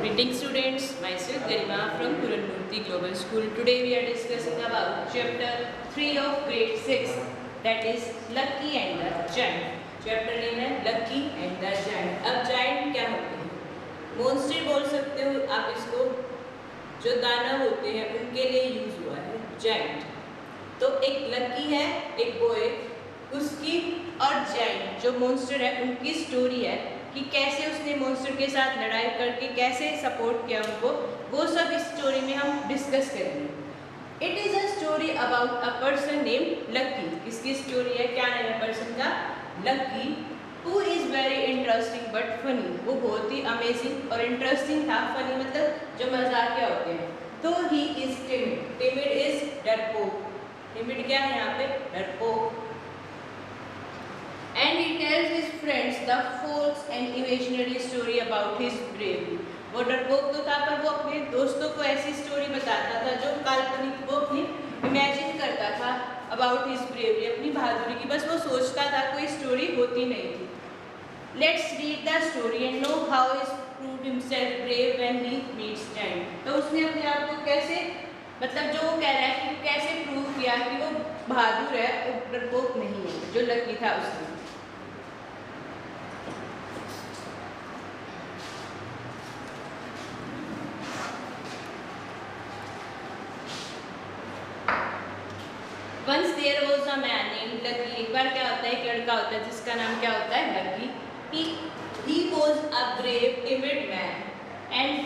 Greetings students, myself Garima from Puranmurthy Global School. Today we are discussing about chapter 3 of grade 6, that is Lucky and the Giant. Chapter name है Lucky and the Giant. अब Giant क्या होते हैं? Monster बोल सकते हो आप इसको, जो दानव होते हैं उनके लिए यूज हुआ है Giant. तो एक Lucky है, एक boy, उसकी और Giant जो monster है उनकी स्टोरी है कि कैसे उसने मॉन्स्टर के साथ लड़ाई करके कैसे सपोर्ट किया उनको, वो सब इस स्टोरी में हम डिस्कस करेंगे। It is a story about a person named lucky. किसकी स्टोरी है, क्या नाम है पर्सन का? Lucky, who is very interesting but funny. वो बहुत ही अमेजिंग और इंटरेस्टिंग था। फनी मतलब जो मजाकिया होते हैं। तो he is timid. Timid is डरपोक। टिमिड क्या है यहाँ पे? डरपोक। And he tells his friends the false and imaginary story about his bravery. वो डरपोक तो था पर वो अपने दोस्तों को ऐसी स्टोरी बताता था जो काल्पनिक, वो अपनी इमेजिन करता था about his bravery, अपनी बहादुरी की। बस वो सोचता था, कोई स्टोरी होती नहीं थी। Let's read the story and know how he proved himself brave when he meets giant. तो उसने अपने आप को कैसे, मतलब जो वो कह रहा है कि कैसे प्रूव किया कि वो बहादुर है और डरपोक नहीं है, जो लकी था उसने। Once there was a man named Lucky. एक बार क्या होता है, एक लड़का होता है जिसका नाम क्या होता है? Lucky. He was a brave, timid man,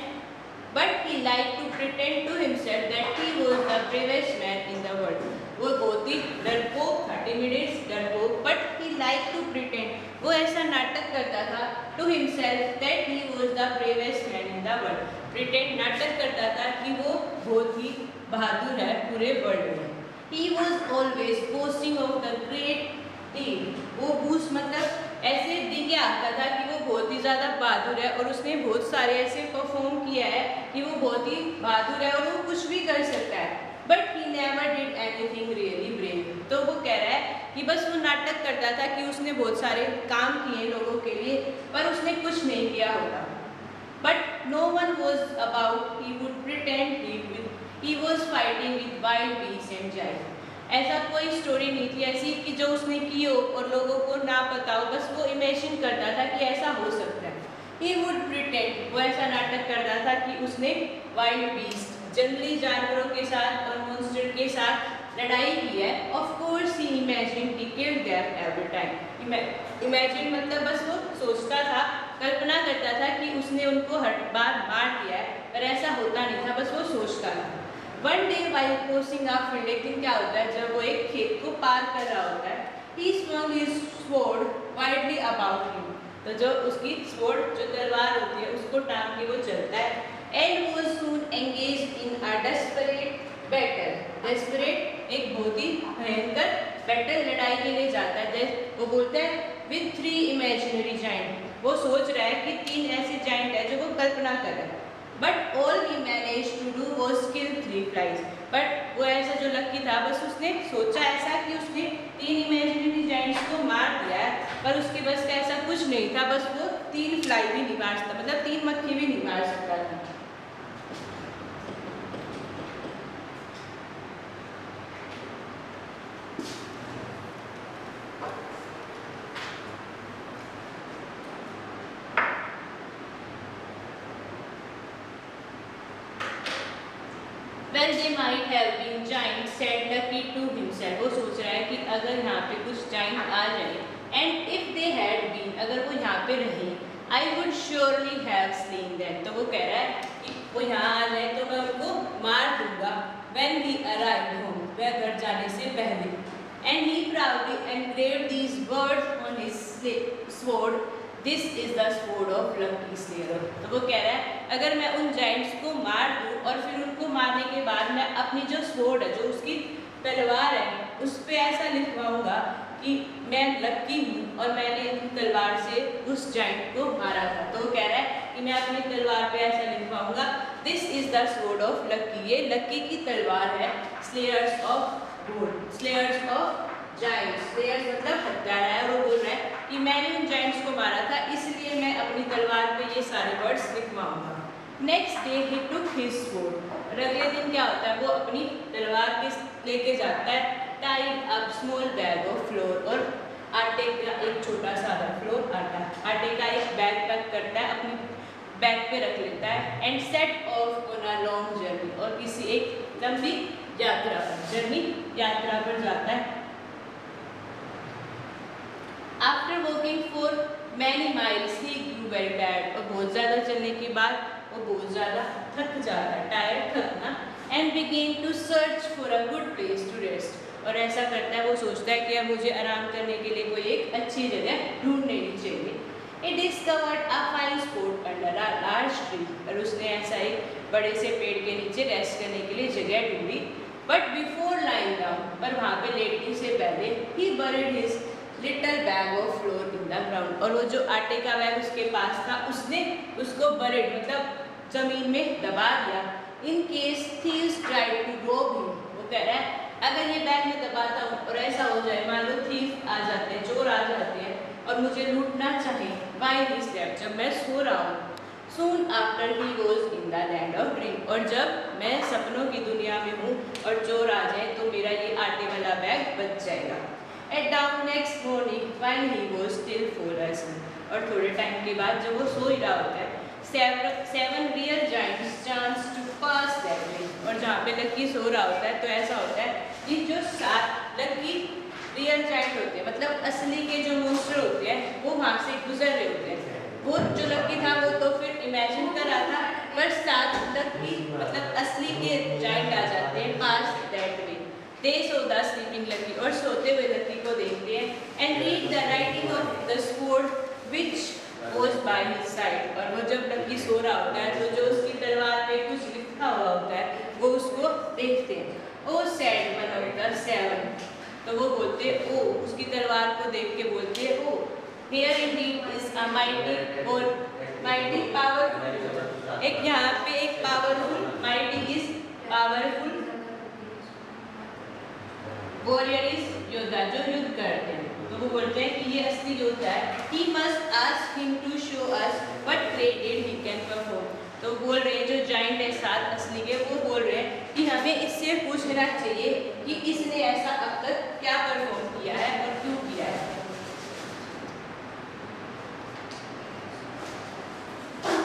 but he liked to pretend to himself that he was the bravest man in the world. वो बहुत ही डरपोक था, timid is डरपोक, but he liked to pretend. वो ऐसा नाटक करता था to himself that he was the bravest man in the world. Pretend नाटक करता था कि वो बहुत ही बहादुर है पूरे वर्ल्ड में। He was always boasting of the great deed. वो बूस्ट मतलब ऐसे दिखे आता था कि वो बहुत ही ज़्यादा बहादुर है और उसने बहुत सारे ऐसे परफॉर्म किया है कि वो बहुत ही बहादुर है और वो कुछ भी कर सकता है। But he never did anything really brave. तो वो कह रहा है कि बस वो नाटक करता था कि उसने बहुत सारे काम किए लोगों के लिए, पर उसने कुछ नहीं किया होगा। But no one was about. He would pretend he was fighting with wild beasts and giants. ऐसा कोई स्टोरी नहीं थी ऐसी कि जो उसने की हो और लोगों को ना पता हो, बस वो इमेजिन करता था कि ऐसा हो सकता है। He would pretend, वो ऐसा नाटक करता था कि उसने वाइल्ड बीस्ट, जंगली जानवरों के साथ और मॉन्स्टर के साथ लड़ाई की है। Of course he imagined he killed them every time. Imagine मतलब बस वो सोचता था, कल्पना करता था कि उसने उनको हर बार मार दिया है, पर ऐसा होता नहीं था, बस वो सोचता था। One day while crossing a field, एक दिन क्या होता है जब वो एक खेत को पार कर रहा होता है, he swung his sword widely about him. तो जो उसकी sword, जो तलवार होती है, उसको टांग के वो चलता है। And was soon engaged in a desperate battle. Desperate एक बहुत ही भयंकर बैटल, लड़ाई के लिए जाता है। वो बोलता है with 3 imaginary giants. वो सोच रहा है कि 3 ऐसे giant है जो वो कल्पना कर रहा है। But all he managed to do was kill 3 flies. But वो ऐसा जो लकी था, बस उसने सोचा ऐसा कि उसने 3 इमेजिनरी जाइंट्स को मार दिया है, पर उसके बस का ऐसा कुछ नहीं था। बस वो 3 फ्लाई भी नहीं मार सकता, मतलब 3 मक्खी भी नहीं मार सकता था। Well, they might have been giants, said Lucky to himself. वो सोच रहा है कि अगर यहाँ पे कुछ giant आ जाए, and if they had been, अगर वो यहाँ पे रहे, I would surely have slain them. तो वो कह रहा है कि वो यहाँ आ जाए तो मैं उनको मार दूँगा। When he arrived home, वह घर जाने से पहले, and he proudly engraved these words on his sword. This is the sword of Lucky Slayer. तो वो कह रहा है अगर मैं उन जाइंट्स को मार दूँ और फिर उनको मारने के बाद मैं अपनी जो स्वॉर्ड है, जो उसकी तलवार है, उस पे ऐसा लिखवाऊंगा कि मैं लकी हूँ और मैंने इन तलवार से उस जाइंट को मारा था। तो वो कह रहा है कि मैं अपनी तलवार पे ऐसा लिखवाऊंगा, this is the sword of Lucky. ये लकी की तलवार है। Slayers of gold, slayers of giants, slayers मतलब हत्यारा है। वो बोल रहा है कि मैंने उन जाइंट्स को मारा था, इसलिए मैं अपनी तलवार पे ये सारे वर्ड्स लिखवाऊंगा। नेक्स्ट डे ही टुक हिज स्वॉर्ड, और अगले दिन क्या होता है, वो अपनी तलवार के लेके जाता है, tied up small bag of floor, और आटे का एक छोटा सा फ्लोर आटे का एक बैग पैक करता है, अपनी बैग पे रख लेता है, and set off on a long journey, और किसी एक लंबी यात्रा पर जाता है। After walking for many miles he grew very tired, और बहुत ज़्यादा चलने के बाद वो बहुत ज़्यादा थक जाता है, टायर्ड थकना, and begin to search for a good place to rest, और ऐसा करता है, वो सोचता है कि अब मुझे आराम करने के लिए कोई एक अच्छी जगह ढूंढ लेनी चाहिए। He discovered a fine spot under a large tree, और उसने ऐसा एक बड़े से पेड़ के नीचे रेस्ट करने के लिए जगह ढूंढी। बट बिफोर लाइंग डाउन, पर वहाँ पे लेटने से पहले he buried his little bag of flour in the ground, और वो जो आटे का बैग उसके पास था, उसने उसको buried मतलब जमीन में दबा दिया। In case thieves tried to rob him, वो कह रहा है अगर ये बैग में दबाता हूँ और ऐसा हो जाए, मान लो थीफ आ जाते हैं, चोर आ जाते हैं और मुझे लूटना चाहे, while he slept, जब मैं सो रहा हूँ, soon after he was in the land of dream, और जब मैं सपनों की दुनिया में हूँ और चोर आ जाए तो मेरा ये आटे वाला बैग बच जाएगा। At dawn next morning, while he was still full asleep, और थोड़े टाइम के बाद जब वो सो ही रहा होता है, seven real giants chanced to pass that way, और जहाँ पे लकी सो रहा होता है तो ऐसा होता है कि जो 7 लकी रियल जाइंट होते हैं, मतलब असली के जो मॉन्स्टर होते हैं, वो वहाँ से गुजर रहे होते हैं। वो जो लकी था वो तो फिर इमेजिन कर रहा था, पर 7 लकी मतलब असली के जाइंट आ जाते हैं पास that way. They saw the sleeping Lucky, और सोते हुए लकी को देखते हैं, and read the writing of the sword which was by his side, और वो जब लकी सो रहा होता है तो जो उसकी तलवार पे कुछ लिखा हुआ होता है वो उसको देखते हैं। ओ सैड वन ऑफ द 7, तो वो बोलते ओ, उसकी तलवार को देख के बोलते ओ, here indeed is a mighty powerful, एक यहाँ पे एक powerful, mighty is powerful, warrior is योद्धा, जो युद्ध करते हैं। तो वो बोलते हैं कि ये असली योद्धा है। He must ask him to show us what great deed he can perform, तो बोल रहे हैं जो जाइंट है 7 असली के, वो बोल रहे हैं कि हमें इससे पूछना चाहिए कि इसने ऐसा अब तक क्या परफॉर्म किया है और क्यों किया है।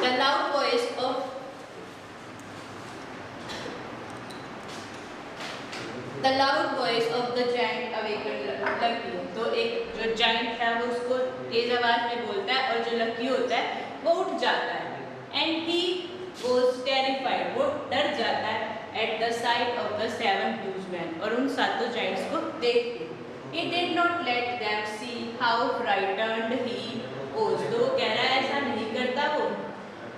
The loud voice of the giant awakened Lucky, तो एक जो जाइंट है वो उसको तेज आवाज में बोलता है, और जो लकी होता है वो उठ जाता है। एंड ही was terrified, वो डर जाता है at the sight of the 7 huge men, और उन 7 जाइंट्स को देख के। He did not let them see how frightened he was, तो वो कह रहा है ऐसा नहीं करता वो।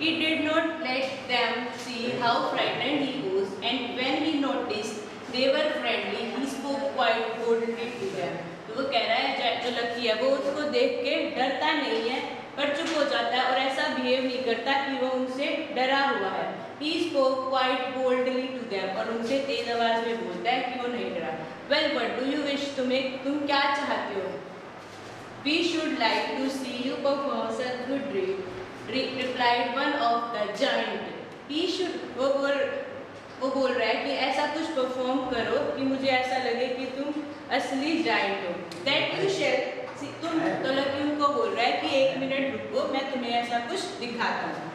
He did not let them see how frightened he was, and when he noticed they were friendly, he spoke quite boldly to them, तो वो कह रहा है जो लकी है वो उसको देख के डरता नहीं है, पर चुप हो जाता है और ऐसा बिहेव नहीं करता कि वो उनसे डरा हुआ है। He spoke quite boldly to them, और उनसे तेज आवाज में बोलता है कि वो नहीं डरा। Well, what do you wish, तुम क्या चाहते हो? We should like to see you perform such good deed, replied one of the giant. He should, वो बोल रहा है कि ऐसा कुछ परफॉर्म करो कि मुझे ऐसा लगे कि तुम असली जाइंट हो। That you shall, तुम तो लकी उनको बोल रहा है कि 1 मिनट रुको, मैं तुम्हें ऐसा कुछ दिखाता हूँ।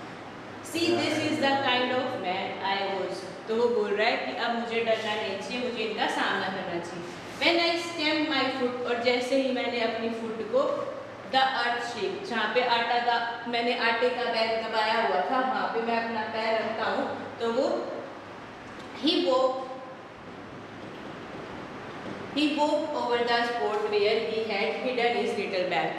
See, this is the kind of man I was, तो वो बोल रहा है कि अब मुझे डरना नहीं चाहिए, मुझे इनका सामना करना चाहिए। When I stamped my foot, और जैसे ही मैंने अपनी फुट को the earth shake, जहाँ पे मैंने आटे का बैग दबाया हुआ था, वहाँ पे मैं अपना पैर रखता हूँ, तो वो He walked over the spot where he had hidden his little bag,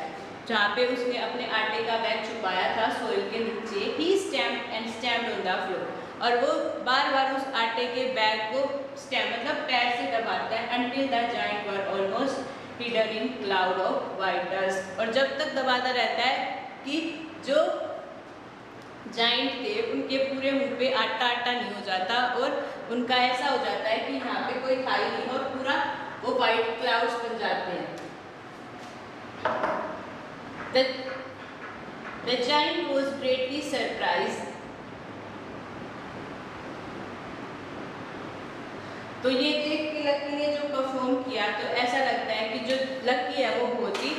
जहाँ पे उसने अपने आटे का बैग छुपाया था सोइल के नीचे। He stamped on the floor, और वो बार बार उस आटे के बैग को मतलब पैर से दबाता है, until the giant were almost hidden in cloud of white dust, और जब तक दबाता रहता है कि जो जाइंट थे उनके पूरे मुंह पे आटा नहीं हो जाता, और उनका ऐसा हो जाता है कि यहाँ पे कोई था ही नहीं, और पूरा वो वाइट क्लाउड्स बन जाते हैं। The giant was greatly surprised lucky ने जो परफॉर्म किया तो ऐसा लगता है कि जो लकी है वो बहुत ही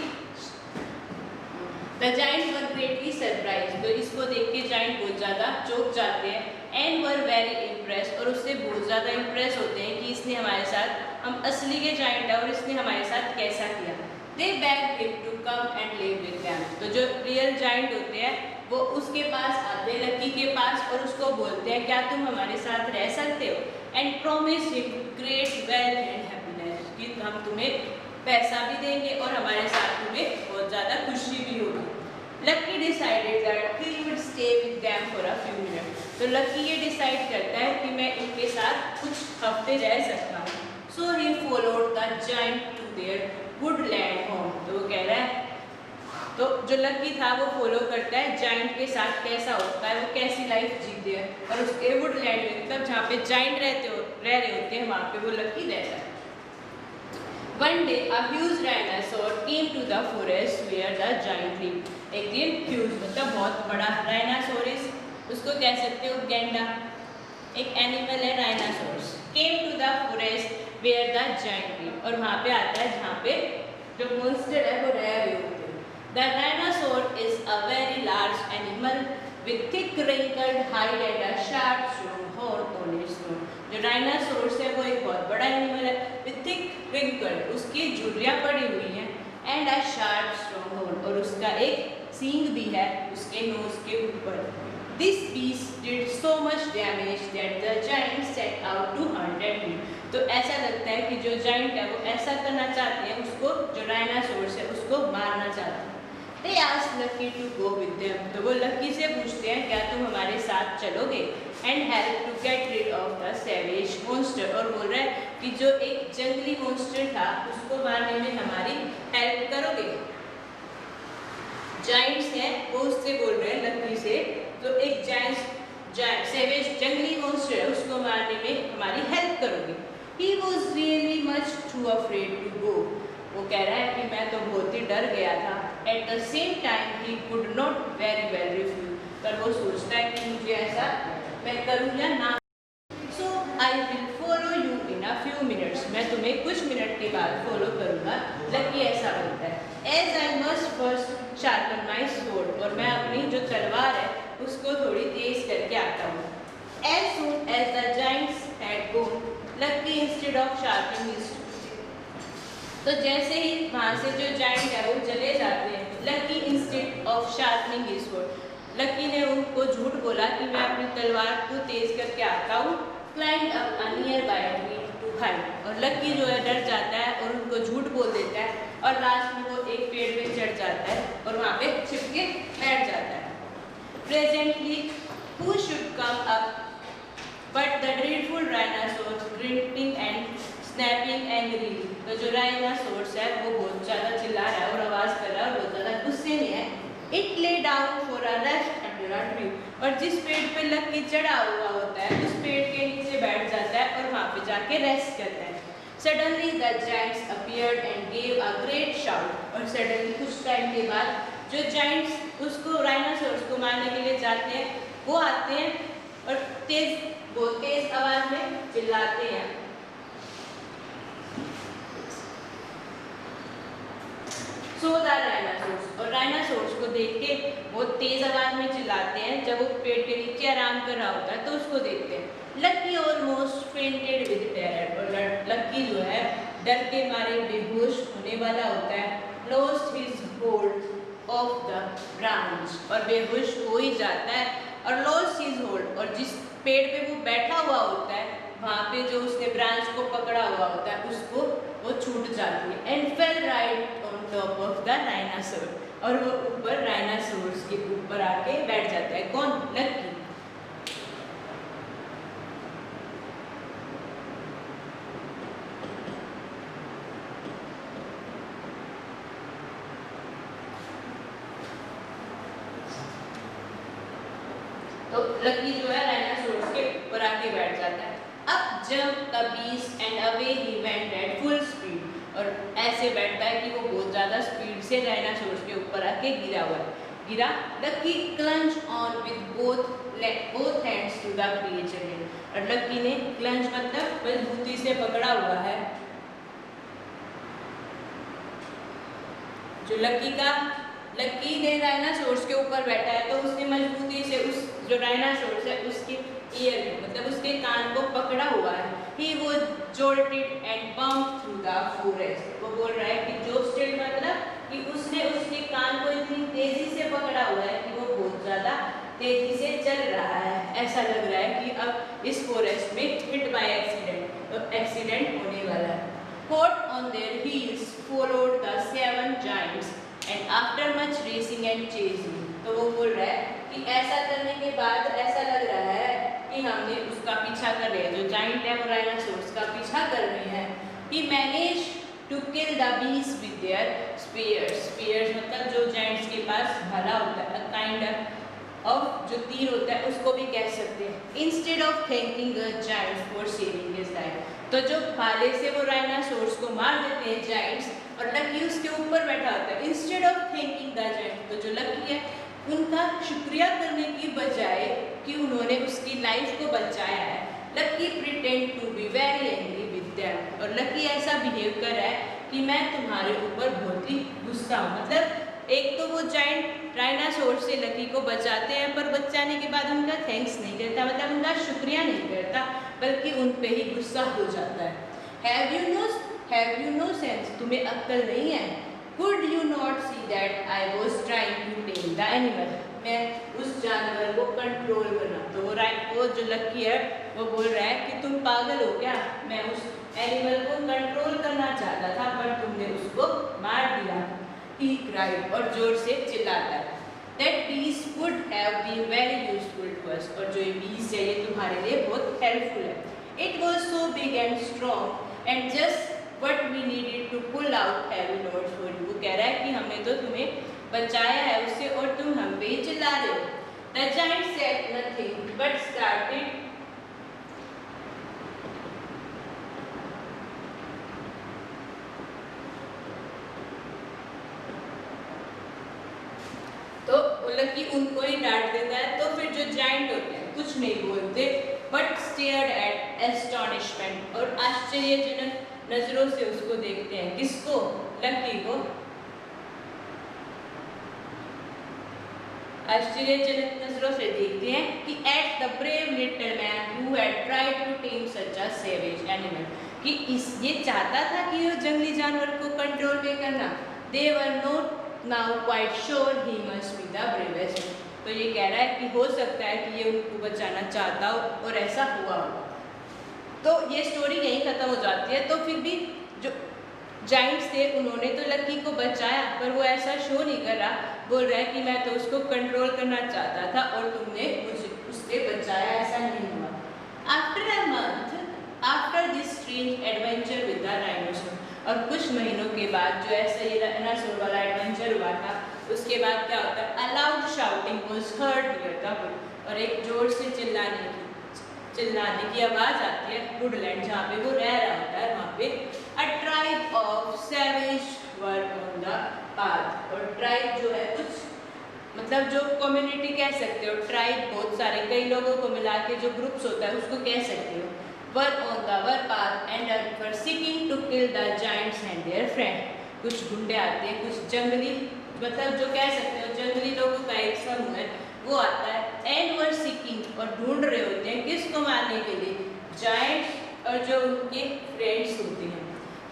the giant were greatly surprise, तो इसको देख के जाइंट बहुत ज़्यादा चौंक जाते हैं एंड वर वेरी इम्प्रेस, और उससे बहुत ज़्यादा इम्प्रेस होते हैं कि इसने हमारे साथ, हम असली के जाइंट है और इसने हमारे साथ कैसा किया। They beg him to come and live with them, तो जो रियल जाइंट होते हैं वो उसके पास आते हैं, लकी के पास, और उसको बोलते हैं क्या तुम हमारे साथ रह सकते हो, and promise him great wealth and happiness, कि हम तुम्हें पैसा भी देंगे और हमारे साथ तुम्हें बहुत ज़्यादा खुशी भी होगी। Lucky decided that he would stay with them for a few minutes, तो लकी ये डिसाइड करता है कि मैं इनके साथ कुछ हफ्ते रह सकता हूँ। So he followed the giant to their woodland home, तो वो कह रहा है, तो जो लकी था वो फॉलो करता है जाइंट के साथ कैसा होता है, वो कैसी लाइफ जीते हैं, और उसके वुडलैंड में मतलब जहाँ पे जाइंट रह रहे होते हैं वहाँ पे वो लकी रहता है। One day a huge dinosaur came to the forest where the giant lived. एक दिन huge मतलब बहुत बड़ा डायनासोरस, उसको कह सकते हो गैंडा, एक एनिमल है dinosaurs, came to the forest where the giant lived, और वहाँ पे आता है जहाँ पे जो मॉन्स्टर है वो रह रहे होते हैं। The dinosaur is a very large animal with thick wrinkled hide and a sharp strong horn on its nose. जो डायनासोर है वो एक बहुत बड़ा एनिमल है, with thick wrinkled, उसकी झुर्रियाँ पड़ी हुई हैं, and a sharp strong horn, और उसका एक सींग भी है उसके नोज के ऊपर। This beast did so much damage that the giant set out to hunt him. तो ऐसा लगता है कि जो जाइंट है वो ऐसा करना चाहते हैं उसको, जो डायनासोर है उसको मारना चाहते हैं। They asked Lucky to go with them, तो वो लकी से पूछते हैं क्या तुम हमारे साथ चलोगे, and help to get rid of the savage monster, और बोल रहा है कि जो एक जंगली मॉन्स्टर था उसको मारने में हमारी हेल्प करोगे। जाइंट्स हैं वो उससे बोल रहे हैं लकी से, तो एक सेवेज जंगली मॉन्स्टर है उसको मारने में हमारी हेल्प करोगे। He was really much too afraid to go, वो कह रहा है कि मैं तो बहुत ही डर गया था। At the same time he could not very well refuse, पर वो सोचता है कि मुझे ऐसा मैं करूँ या ना। So I will follow you in a few minutes, मैं तुम्हें कुछ मिनट के बाद फॉलो करूँगा, लकी ऐसा बोलता है। As I must first sharpen my sword, और मैं अपनी जो तलवार है उसको थोड़ी तेज करके आता हूँ। As soon as the giants had gone, Lucky instead of sharpening his, तो जैसे ही वहाँ से जो जाइंट है वो चले जाते हैं, lucky instead of sharpening his sword, lucky ने उनको झूठ बोला कि मैं अपनी तलवार को तेज करके आता हूँ। Climb up a nearby tree to hide, और लकी जो है डर जाता है और उनको झूठ बोल देता है, और लास्ट में वो एक पेड़ पे चढ़ जाता है और वहाँ पे छिप के बैठ जाता है। Presently who should come up but the dreadful dinosaur grunting and snapping angry, तो जो डायनासोर्स है वो बहुत ज़्यादा चिल्ला रहा है और आवाज़ कर रहा है और बहुत ज़्यादा गुस्से में है। It lay down for a rest under a tree, और जिस पेड़ पे लकी चढ़ा हुआ होता है उस पेड़ के नीचे बैठ जाता है और वहाँ पे जाके रेस्ट करता है। Suddenly the Giants appeared and gave a great shout, और सडनली कुछ टाइम के बाद जो जाइंट्स उसको डायनासोर्स को मारने के लिए जाते हैं वो आते हैं और बहुत तेज आवाज़ में चिल्लाते हैं। सो द डायनासोर्स, और डायनासोर्स को देख के बहुत तेज आवाज में चिल्लाते हैं जब वो पेड़ के नीचे आराम कर रहा होता है तो उसको देखते हैं। Lucky almost fainted with terror, और लकी जो है डर के मारे बेहोश होने वाला होता है। Lost his hold of the branch, और बेहोश हो ही जाता है। और लॉस्ट हिज होल्ड, और जिस पेड़ पे वो बैठा हुआ होता है वहाँ पे जो उसने ब्रांच को पकड़ा हुआ होता है उसको वो छूट जाती है। And fail right on top of the dinosaur, और वो ऊपर डायनासोर्स के ऊपर आके बैठ जाता है। कौन? लकी। तो लकी जो है डायनासोर्स के ऊपर आके बैठ जाता है। अब jump the beast and away he went at full speed, और ऐसे बैठता है कि वो बहुत ज़्यादा स्पीड से डायनासोर्स के ऊपर आके गिरा हुआ है। गिरा। Lucky clench on with both both hands to the creature hand. और लकी ने क्लंच मतलब मजबूती से पकड़ा हुआ है। जो लकी ने डायनासोर्स के ऊपर बैठा है, तो उसने मजबूती से उस जो डायनासोर्स है उसके ईयर मतलब उसके कान को पकड़ा हुआ है। He was jolted and bumped through the forest. वो बोल रहा है कि jolted मतलब कि उसने उसके कान को इतनी तेजी से पकड़ा हुआ है कि वो बहुत ज्यादा तेजी से चल रहा है। ऐसा लग रहा है कि अब इस फॉरेस्ट में हिट बाय एक्सीडेंट होने वाला है। Hot on their heels followed the 7 giants and after much racing and chasing. तो वो बोल रहा है कि ऐसा करने के बाद ऐसा लग रहा है कि हमने उसका पीछा कर रहे हैं, जो जाइंट है वो डायनासोर्स का पीछा कर रहे हैं। He managed to kill the beasts with their spears. Spears मतलब जो जाइंट्स के पास भाला होता है, a kind of जो तीर होता है उसको भी कह सकते हैं। Instead of thanking the giants for saving his life, तो जो भाले से वो डायनासोर्स को मार देते हैं जाइंट्स, और लकी उसके ऊपर बैठा होता है। Instead of thanking the giants, तो जो लकी है उनका शुक्रिया करने की बजाय कि उन्होंने उसकी लाइफ को बचाया है, Lucky pretend to be very angry with them. और लकी ऐसा बिहेव कर रहा है कि मैं तुम्हारे ऊपर बहुत ही गुस्सा हूँ। मतलब एक तो वो जाइंट डायनासोर से लकी को बचाते हैं, पर बचाने के बाद उनका थैंक्स नहीं करता, मतलब उनका शुक्रिया नहीं करता, बल्कि उन पे ही गुस्सा हो जाता है। Have you no sense? तुम्हें अक्ल नहीं है? Could you not see that I was trying to tame the animal? मैं उस जानवर को कंट्रोल करना। तो वो जो लकी है वो बोल रहा है कि तुम पागल हो क्या? मैं उस एनिमल को कंट्रोल करना चाहता था, पर तुमने उसको मार दिया। He cried और जोर से चिल्लाता है। That beast would have been very useful to us. और जो ये beast है ये तुम्हारे लिए बहुत हेल्पफुल है। It was so big and strong and just what we needed to pull out heavy loads for you. वो कह रहा है कि हमने तो तुम्हें बचाया है उससे और तुम हम पे ही चिल्ला रहे हो। The giant said nothing but started तो लकी उनको ही डांट देता है। तो फिर जो जाइंट होते हैं कुछ नहीं बोलते, बट स्टेयर्ड एट एस्टोनिशमेंट, और आश्चर्यजनक नजरों से उसको देखते हैं। किसको? लकी को। आश्चर्यजनक नजरों से देखते हैं कि at the brave little man who had tried to tame such a savage animal, कि ये चाहता था कि वो जंगली जानवर को कंट्रोल में करना। They were not now quite sure he must be the bravest. तो ये कह रहा है कि हो सकता है कि ये उनको बचाना चाहता हो और ऐसा हुआ हो। तो ये स्टोरी यहीं खत्म हो जाती है। तो फिर भी जो जाइंट्स थे उन्होंने तो लकी को बचाया, पर वो ऐसा शो नहीं कर रहा, बोल रहा है कि मैं तो उसको कंट्रोल करना चाहता था और तुमने मुझे उससे बचाया, ऐसा नहीं हुआ। After a month after this strange adventure with the dinosaur, और कुछ महीनों के बाद जो ऐसा ये डायनासोर वाला एडवेंचर हुआ था, उसके बाद क्या होता है? A loud shouting was heard near the wood, और एक जोर से चिल्लाने की आवाज आती है वुडलैंड, जहाँ पे वो रह रहा होता है वहाँ पे। अ tribe of savage were on the path, और ट्राइब जो है कुछ मतलब जो कम्युनिटी कह सकते हो, ट्राइब बहुत सारे कई लोगों को मिला के जो ग्रुप्स होता है उसको कह सकते हो। Were on the war path and were seeking to kill the giants and their friend, कुछ गुंडे आते हैं, कुछ जंगली मतलब जो कह सकते हो जंगली लोगों का एक समूह है वो आता है। एंड वर सीकिंग, और ढूंढ रहे होते हैं किसको मारने के लिए? जायंट्स और जो उनके फ्रेंड्स होते हैं।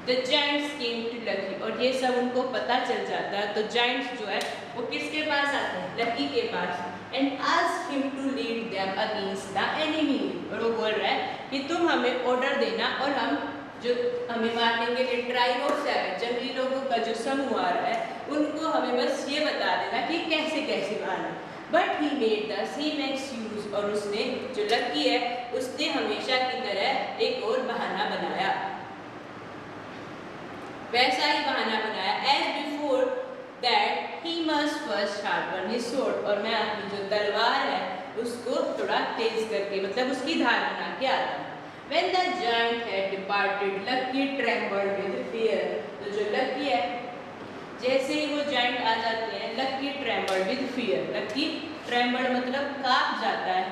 The giants came to Lucky, और ये सब उनको पता चल जाता है। तो जायंट्स जो है वो किसके पास आते हैं? लकी के पास। And ask him to lead them against the enemy, और वो बोल रहा है कि तुम हमें ऑर्डर देना और हम जो हमें मारने के लिए ट्राइब ऑफ सैवेज जंगली लोगों का जो समूह आ रहा है उनको हमें बस ये बता देना कि कैसे कैसे मारना। But he made the same excuse, और उसने जो लकी है उसने हमेशा की तरह एक और बहाना बनाया, वैसा ही बहाना बनाया। As before that he must first sharpen his sword, और मैं अपनी जो तलवार है उसको थोड़ा तेज करके मतलब उसकी धार बना के आता हूँ। When the giant had departed, Lucky trembled with fear. तो जो लकी है जैसे ही वो जाइंट आ जाते हैं, lucky trembled with fear, lucky tremble मतलब कांप जाता है,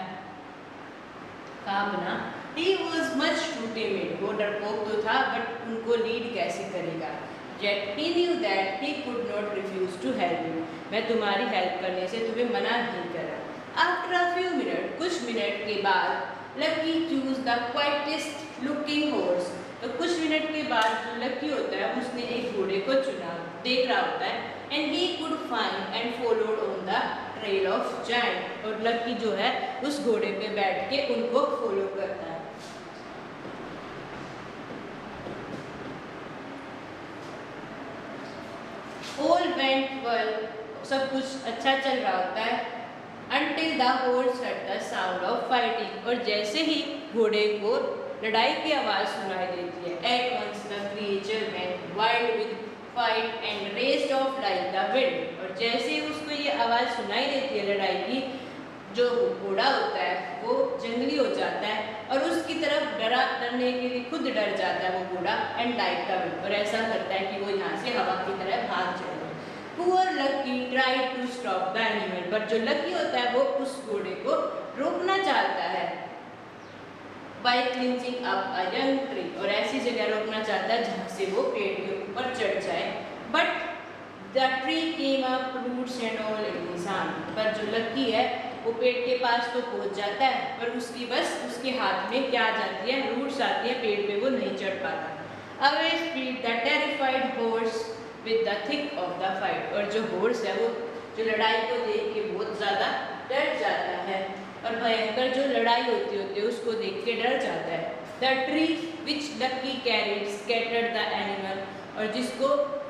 कांपना। He was much too timid, वो डरपोक तो था बट उनको लीड कैसे करेगा। Yet he knew that he could not refuse to help you, मैं तुम्हारी हेल्प करने से तुम्हें मना नहीं करा। After a few minutes, कुछ मिनट के बाद Lucky chose the quietest looking horse, तो कुछ मिनट के बाद जो लकी होता है उसने एक घोड़े को चुना, देख रहा होता है, and he could find and followed on the trail of giant, और लकी जो है उस घोड़े पे बैठ के उनको फॉलो करता है। All went well, सब कुछ अच्छा चल रहा होता है, until the horse heard the sound of fighting, और जैसे ही घोड़े को लड़ाई की आवाज़ सुनाई देती है, at once the creature went wild with fight and raced off like the wind, और जैसे ही उसको ये आवाज़ सुनाई देती है लड़ाई की, जो घोड़ा होता है वो जंगली हो जाता है और उसकी तरफ डरने के लिए खुद डर जाता है वो घोड़ा, एंड लाइक द विंड, और ऐसा करता है कि वो यहाँ से हवा की तरह भाग जाएगा। Poor Lucky tried to stop the animal, पर जो लकी होता है वो उस घोड़े को रोकना चाहता है, by clinching up a young tree, और ऐसी जगह रोकना चाहता है जहाँ से वो पेड़ के ऊपर चढ़ जाए, but the tree came up roots and all in his hand, पर जो लकी है वो पेड़ के पास तो पहुंच जाता है पर उसकी बस उसके हाथ में क्या आ जाती है, रूट्स आती है, पेड़ पे वो नहीं चढ़ पाता। Away speed the terrified horse with the thick of the fight, और जो हॉर्स है वो जो लड़ाई को देख के बहुत ज़्यादा डर जाता है और भयंकर जो लड़ाई होती है उसको देख के डर जाता है। The tree which lucky carried scattered the animal, और जिसको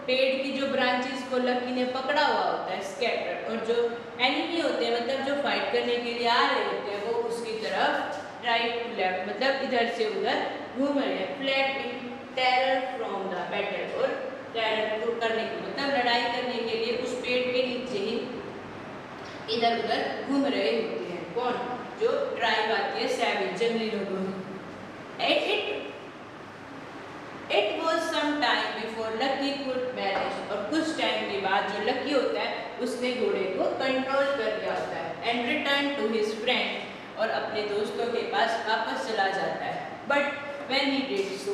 पेड़ की जो ब्रांचेस को लकी ने पकड़ा हुआ होता है स्कैटर्ड, और जो एनिमी होते हैं मतलब जो फाइट करने के लिए आ रहे होते हैं वो उसकी तरफ राइट टू लेफ्ट मतलब इधर से उधर घूम रहे हैं। Flat in terror from the battle, और टेरर को करने के मतलब लड़ाई करने के लिए उस पेड़ के नीचे ही इधर उधर घूम रहे होते हैं। कौन? जो ट्राइब आती है सैविज जंगली लोगों। It was some time before Lucky could manage, और कुछ टाइम के बाद जो लकी होता है उसने घोड़े को कंट्रोल कर लिया होता है, and return to his friend, और अपने दोस्तों के पास वापस चला जाता है। But when he did so,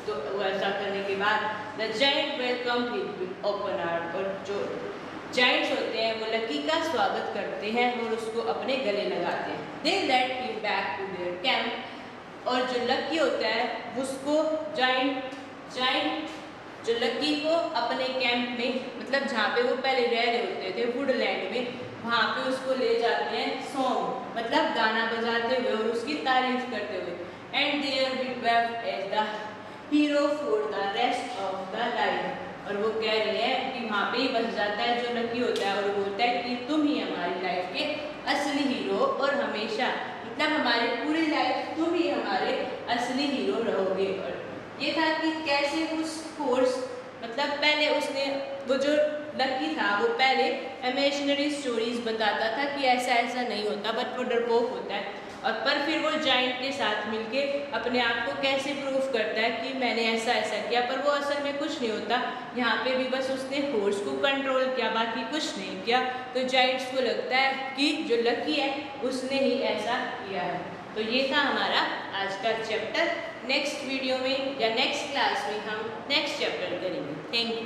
तो वो ऐसा करने के बाद the giant welcome him with open arm, और जो जायंट्स होते हैं वो लकी का स्वागत करते हैं और उसको अपने गले लगाते हैं। They let him back to their camp, और जो लकी होता है उसको जायंट जो लकी को अपने कैंप में मतलब जहाँ पे वो पहले रह रहे होते थे वुडलैंड में, वहाँ पे उसको ले जाते हैं सॉन्ग मतलब गाना बजाते हुए और उसकी तारीफ करते हुए। And there we wept as the hero for the rest of the life, और वो कह रहे हैं कि वहाँ पे ही बस जाता है जो लकी होता है और बोलता है कि तुम ही हमारी लाइफ के असली हीरो और हमेशा मतलब हमारी पूरी लाइफ तुम ही हमारे असली हीरो रहोगे। और ये था कि कैसे उस कोर्स मतलब पहले उसने वो जो लकी था वो पहले इमेजिनरी स्टोरीज बताता था कि ऐसा ऐसा नहीं होता बट वो डरपोक होता है, और पर फिर वो जायंट के साथ मिलके अपने आप को कैसे प्रूफ करता है कि मैंने ऐसा ऐसा किया, पर वो असल में कुछ नहीं होता। यहाँ पे भी बस उसने हॉर्स को कंट्रोल किया, बाकी कुछ नहीं किया। तो जायंट्स को लगता है कि जो लकी है उसने ही ऐसा किया है। तो ये था हमारा आज का चैप्टर। नेक्स्ट वीडियो में या नेक्स्ट क्लास में हम नेक्स्ट चैप्टर करेंगे। Thank you.